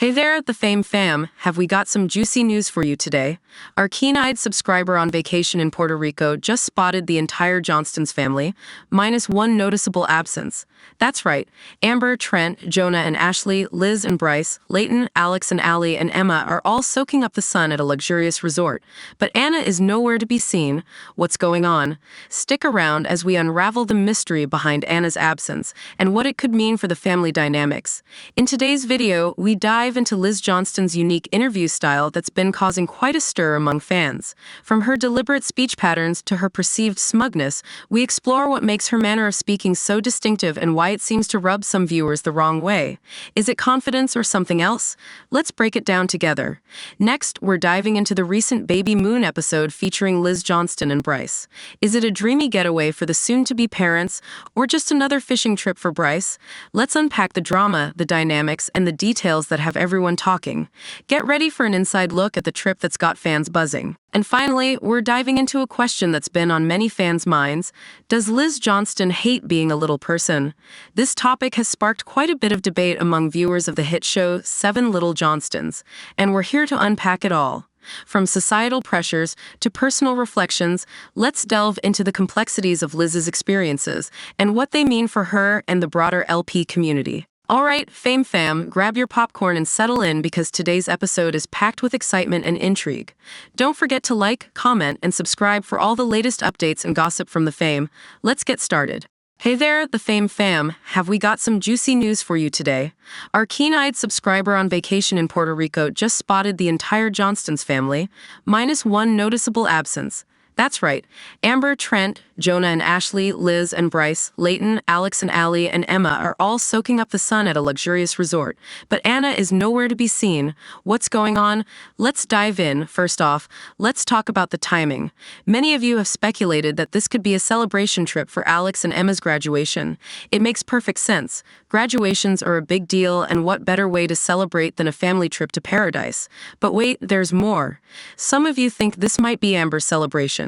Hey there, the Fame fam. Have we got some juicy news for you today? Our keen-eyed subscriber on vacation in Puerto Rico just spotted the entire Johnstons family, minus one noticeable absence. That's right. Amber, Trent, Jonah and Ashley, Liz and Bryce, Leighton, Alex and Allie, and Emma are all soaking up the sun at a luxurious resort. But Anna is nowhere to be seen. What's going on? Stick around as we unravel the mystery behind Anna's absence and what it could mean for the family dynamics. In today's video, we dive into Liz Johnston's unique interview style that's been causing quite a stir among fans. From her deliberate speech patterns to her perceived smugness, we explore what makes her manner of speaking so distinctive and why it seems to rub some viewers the wrong way. Is it confidence or something else? Let's break it down together. Next, we're diving into the recent Baby Moon episode featuring Liz Johnston and Brice. Is it a dreamy getaway for the soon-to-be parents, or just another fishing trip for Bryce? Let's unpack the drama, the dynamics, and the details that have everyone talking. Get ready for an inside look at the trip that's got fans buzzing. And finally, we're diving into a question that's been on many fans' minds. Does Liz Johnston hate being a little person? This topic has sparked quite a bit of debate among viewers of the hit show 7 Little Johnstons, and we're here to unpack it all. From societal pressures to personal reflections, let's delve into the complexities of Liz's experiences and what they mean for her and the broader LP community. All right, Fame fam, grab your popcorn and settle in because today's episode is packed with excitement and intrigue. Don't forget to like, comment, and subscribe for all the latest updates and gossip from the Fame. Let's get started. Hey there, the Fame fam. Have we got some juicy news for you today? Our keen-eyed subscriber on vacation in Puerto Rico just spotted the entire Johnstons family, minus one noticeable absence. That's right. Amber, Trent, Jonah and Ashley, Liz and Bryce, Leighton, Alex and Allie, and Emma are all soaking up the sun at a luxurious resort. But Anna is nowhere to be seen. What's going on? Let's dive in. First off, let's talk about the timing. Many of you have speculated that this could be a celebration trip for Alex and Emma's graduation. It makes perfect sense. Graduations are a big deal, and what better way to celebrate than a family trip to paradise? But wait, there's more. Some of you think this might be Amber's celebration.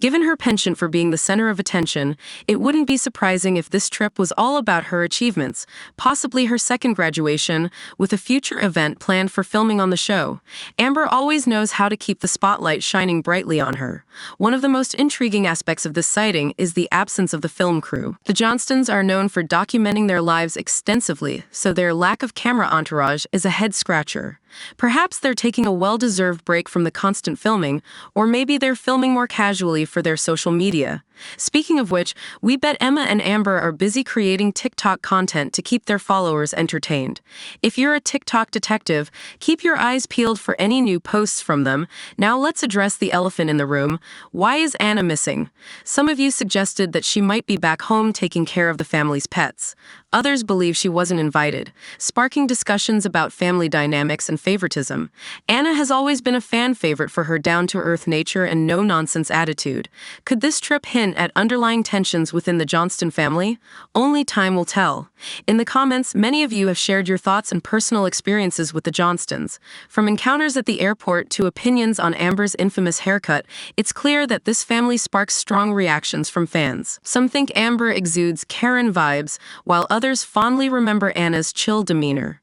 Given her penchant for being the center of attention, it wouldn't be surprising if this trip was all about her achievements, possibly her second graduation, with a future event planned for filming on the show. Amber always knows how to keep the spotlight shining brightly on her. One of the most intriguing aspects of this sighting is the absence of the film crew. The Johnstons are known for documenting their lives extensively, so their lack of camera entourage is a head-scratcher. Perhaps they're taking a well-deserved break from the constant filming, or maybe they're filming more casually for their social media. Speaking of which, we bet Emma and Amber are busy creating TikTok content to keep their followers entertained. If you're a TikTok detective, keep your eyes peeled for any new posts from them. Now let's address the elephant in the room. Why is Anna missing? Some of you suggested that she might be back home taking care of the family's pets. Others believe she wasn't invited, sparking discussions about family dynamics and favoritism. Anna has always been a fan favorite for her down-to-earth nature and no-nonsense attitude. Could this trip hint at underlying tensions within the Johnston family? Only time will tell. In the comments, many of you have shared your thoughts and personal experiences with the Johnstons. From encounters at the airport to opinions on Amber's infamous haircut, it's clear that this family sparks strong reactions from fans. Some think Amber exudes Karen vibes, while others fondly remember Anna's chill demeanor.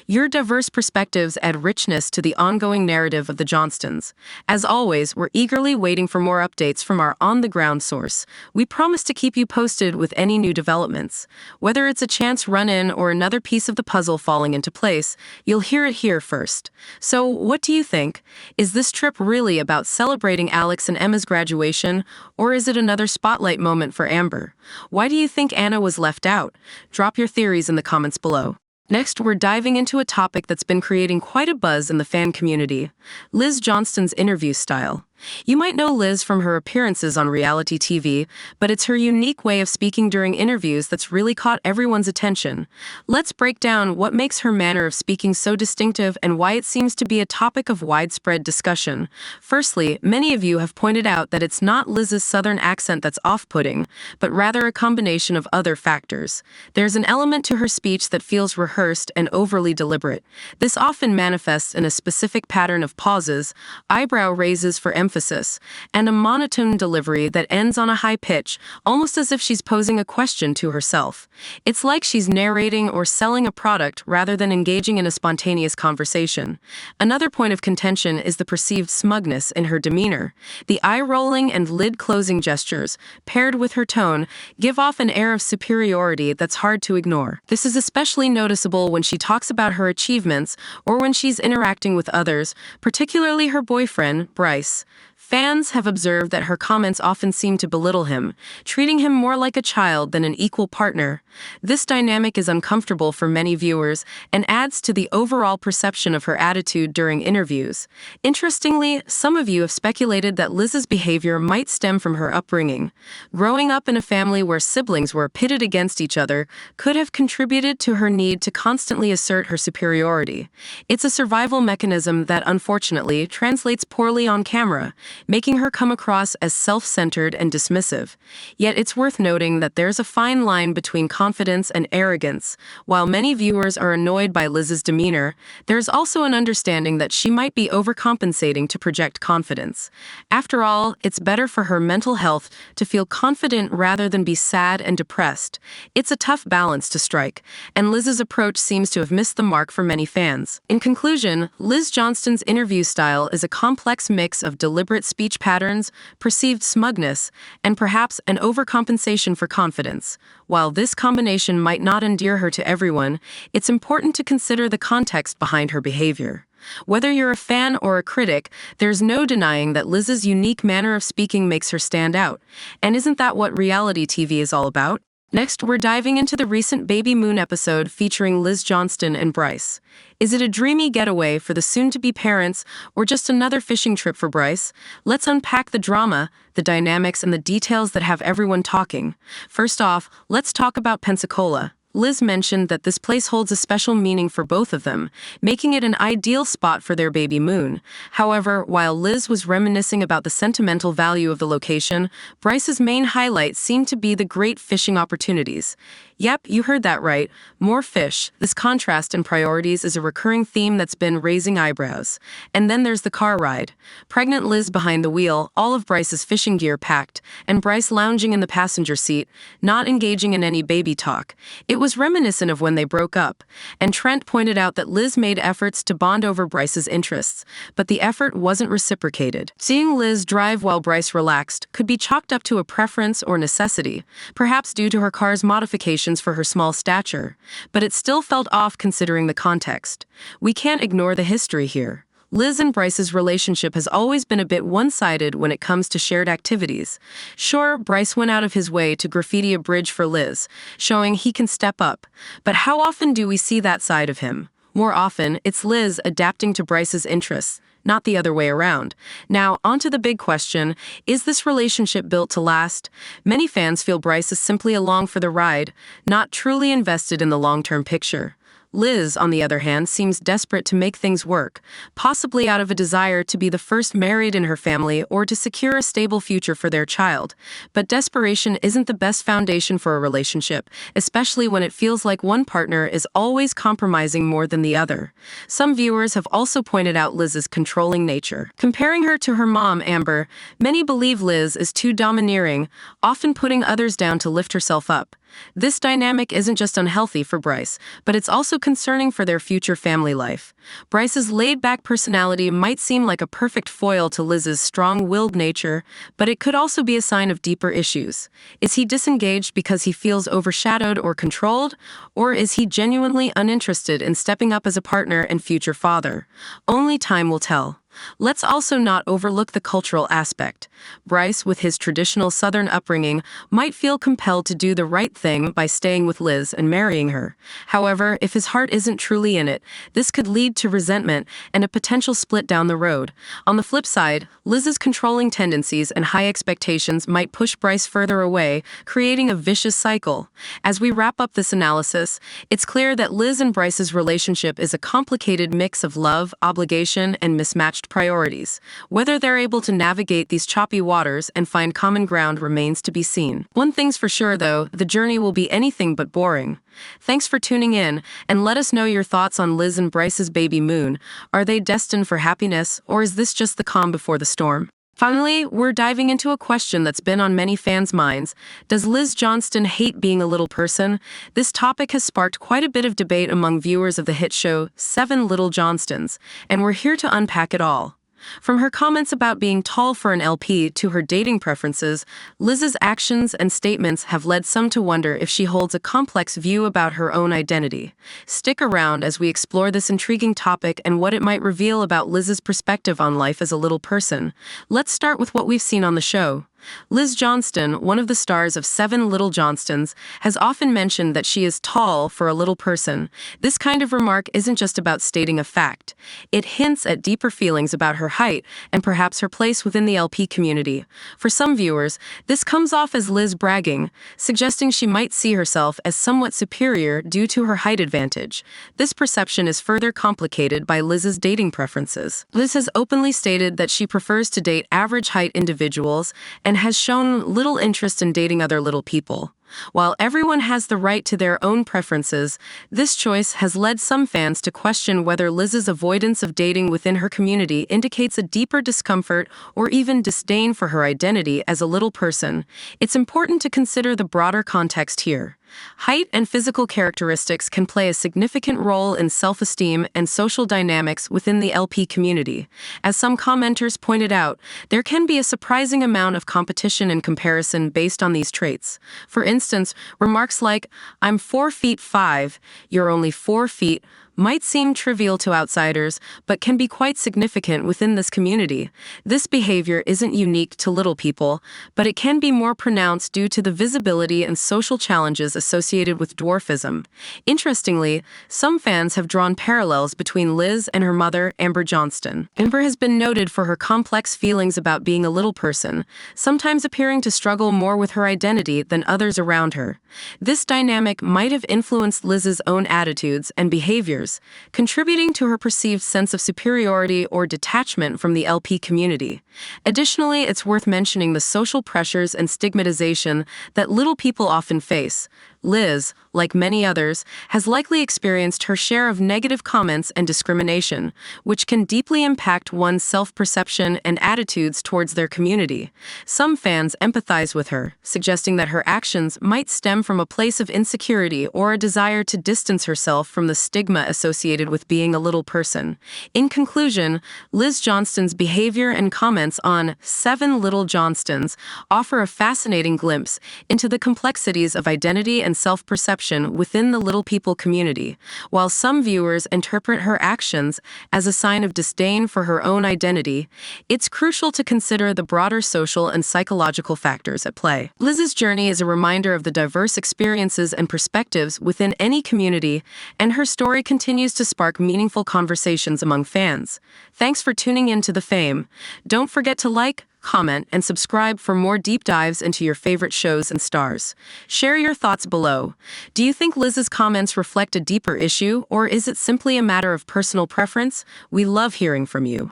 Your diverse perspectives add richness to the ongoing narrative of the Johnstons. As always, we're eagerly waiting for more updates from our on-the-ground source. We promise to keep you posted with any new developments. Whether it's a chance run-in or another piece of the puzzle falling into place, you'll hear it here first. So, what do you think? Is this trip really about celebrating Alex and Emma's graduation, or is it another spotlight moment for Amber? Why do you think Anna was left out? Drop your theories in the comments below. Next, we're diving into a topic that's been creating quite a buzz in the fan community: Liz Johnston's interview style. You might know Liz from her appearances on reality TV, but it's her unique way of speaking during interviews that's really caught everyone's attention. Let's break down what makes her manner of speaking so distinctive and why it seems to be a topic of widespread discussion. Firstly, many of you have pointed out that it's not Liz's southern accent that's off-putting, but rather a combination of other factors. There's an element to her speech that feels rehearsed and overly deliberate. This often manifests in a specific pattern of pauses, eyebrow raises for emphasis, emphasis, and a monotone delivery that ends on a high pitch, almost as if she's posing a question to herself. It's like she's narrating or selling a product rather than engaging in a spontaneous conversation. Another point of contention is the perceived smugness in her demeanor. The eye-rolling and lid-closing gestures, paired with her tone, give off an air of superiority that's hard to ignore. This is especially noticeable when she talks about her achievements or when she's interacting with others, particularly her boyfriend, Bryce. Fans have observed that her comments often seem to belittle him, treating him more like a child than an equal partner. This dynamic is uncomfortable for many viewers and adds to the overall perception of her attitude during interviews. Interestingly, some of you have speculated that Liz's behavior might stem from her upbringing. Growing up in a family where siblings were pitted against each other could have contributed to her need to constantly assert her superiority. It's a survival mechanism that unfortunately translates poorly on camera, making her come across as self-centered and dismissive. Yet it's worth noting that there's a fine line between confidence and arrogance. While many viewers are annoyed by Liz's demeanor, there's also an understanding that she might be overcompensating to project confidence. After all, it's better for her mental health to feel confident rather than be sad and depressed. It's a tough balance to strike, and Liz's approach seems to have missed the mark for many fans. In conclusion, Liz Johnston's interview style is a complex mix of deliberate speech patterns, perceived smugness, and perhaps an overcompensation for confidence. While this combination might not endear her to everyone, it's important to consider the context behind her behavior. Whether you're a fan or a critic, there's no denying that Liz's unique manner of speaking makes her stand out. And isn't that what reality TV is all about? Next, we're diving into the recent Baby Moon episode featuring Liz Johnston and Brice. Is it a dreamy getaway for the soon-to-be parents, or just another fishing trip for Bryce? Let's unpack the drama, the dynamics, and the details that have everyone talking. First off, let's talk about Pensacola. Liz mentioned that this place holds a special meaning for both of them, making it an ideal spot for their baby moon. However, while Liz was reminiscing about the sentimental value of the location, Bryce's main highlight seemed to be the great fishing opportunities. Yep, you heard that right. More fish. This contrast in priorities is a recurring theme that's been raising eyebrows. And then there's the car ride. Pregnant Liz behind the wheel, all of Bryce's fishing gear packed, and Bryce lounging in the passenger seat, not engaging in any baby talk. It was reminiscent of when they broke up, and Trent pointed out that Liz made efforts to bond over Bryce's interests, but the effort wasn't reciprocated. Seeing Liz drive while Bryce relaxed could be chalked up to a preference or necessity, perhaps due to her car's modifications for her small stature, but it still felt off considering the context. We can't ignore the history here. Liz and Bryce's relationship has always been a bit one-sided when it comes to shared activities. Sure, Bryce went out of his way to graffiti a bridge for Liz, showing he can step up. But how often do we see that side of him? More often, it's Liz adapting to Bryce's interests, not the other way around. Now, onto the big question, is this relationship built to last? Many fans feel Bryce is simply along for the ride, not truly invested in the long-term picture. Liz, on the other hand, seems desperate to make things work, possibly out of a desire to be the first married in her family or to secure a stable future for their child. But desperation isn't the best foundation for a relationship, especially when it feels like one partner is always compromising more than the other. Some viewers have also pointed out Liz's controlling nature. Comparing her to her mom, Amber, many believe Liz is too domineering, often putting others down to lift herself up. This dynamic isn't just unhealthy for Bryce, but it's also concerning for their future family life. Bryce's laid-back personality might seem like a perfect foil to Liz's strong-willed nature, but it could also be a sign of deeper issues. Is he disengaged because he feels overshadowed or controlled, or is he genuinely uninterested in stepping up as a partner and future father? Only time will tell. Let's also not overlook the cultural aspect. Bryce, with his traditional Southern upbringing, might feel compelled to do the right thing by staying with Liz and marrying her. However, if his heart isn't truly in it, this could lead to resentment and a potential split down the road. On the flip side, Liz's controlling tendencies and high expectations might push Bryce further away, creating a vicious cycle. As we wrap up this analysis, it's clear that Liz and Bryce's relationship is a complicated mix of love, obligation, and mismatched priorities. Whether they're able to navigate these choppy waters and find common ground remains to be seen. One thing's for sure, though, the journey will be anything but boring. Thanks for tuning in, and let us know your thoughts on Liz and Bryce's baby moon. Are they destined for happiness, or is this just the calm before the storm? Finally, we're diving into a question that's been on many fans' minds. Does Liz Johnston hate being a little person? This topic has sparked quite a bit of debate among viewers of the hit show Seven Little Johnstons, and we're here to unpack it all. From her comments about being tall for an LP to her dating preferences, Liz's actions and statements have led some to wonder if she holds a complex view about her own identity. Stick around as we explore this intriguing topic and what it might reveal about Liz's perspective on life as a little person. Let's start with what we've seen on the show. Liz Johnston, one of the stars of Seven Little Johnstons, has often mentioned that she is tall for a little person. This kind of remark isn't just about stating a fact. It hints at deeper feelings about her height and perhaps her place within the LP community. For some viewers, this comes off as Liz bragging, suggesting she might see herself as somewhat superior due to her height advantage. This perception is further complicated by Liz's dating preferences. Liz has openly stated that she prefers to date average height individuals and has shown little interest in dating other little people. While everyone has the right to their own preferences, this choice has led some fans to question whether Liz's avoidance of dating within her community indicates a deeper discomfort or even disdain for her identity as a little person. It's important to consider the broader context here. Height and physical characteristics can play a significant role in self-esteem and social dynamics within the LP community. As some commenters pointed out, there can be a surprising amount of competition and comparison based on these traits. For instance, remarks like, "I'm 4'5", "You're only 4 feet," might seem trivial to outsiders, but can be quite significant within this community. This behavior isn't unique to little people, but it can be more pronounced due to the visibility and social challenges associated with dwarfism. Interestingly, some fans have drawn parallels between Liz and her mother, Amber Johnston. Amber has been noted for her complex feelings about being a little person, sometimes appearing to struggle more with her identity than others around her. This dynamic might have influenced Liz's own attitudes and behaviors, contributing to her perceived sense of superiority or detachment from the LP community. Additionally, it's worth mentioning the social pressures and stigmatization that little people often face. Liz, like many others, has likely experienced her share of negative comments and discrimination, which can deeply impact one's self-perception and attitudes towards their community. Some fans empathize with her, suggesting that her actions might stem from a place of insecurity or a desire to distance herself from the stigma associated with being a little person. In conclusion, Liz Johnston's behavior and comments on Seven Little Johnstons offer a fascinating glimpse into the complexities of identity and self-perception within the little people community. While some viewers interpret her actions as a sign of disdain for her own identity, it's crucial to consider the broader social and psychological factors at play. Liz's journey is a reminder of the diverse experiences and perspectives within any community, and her story continues to spark meaningful conversations among fans. Thanks for tuning in to The Fame. Don't forget to like, comment, and subscribe for more deep dives into your favorite shows and stars. Share your thoughts below. Do you think Liz's comments reflect a deeper issue, or is it simply a matter of personal preference? We love hearing from you.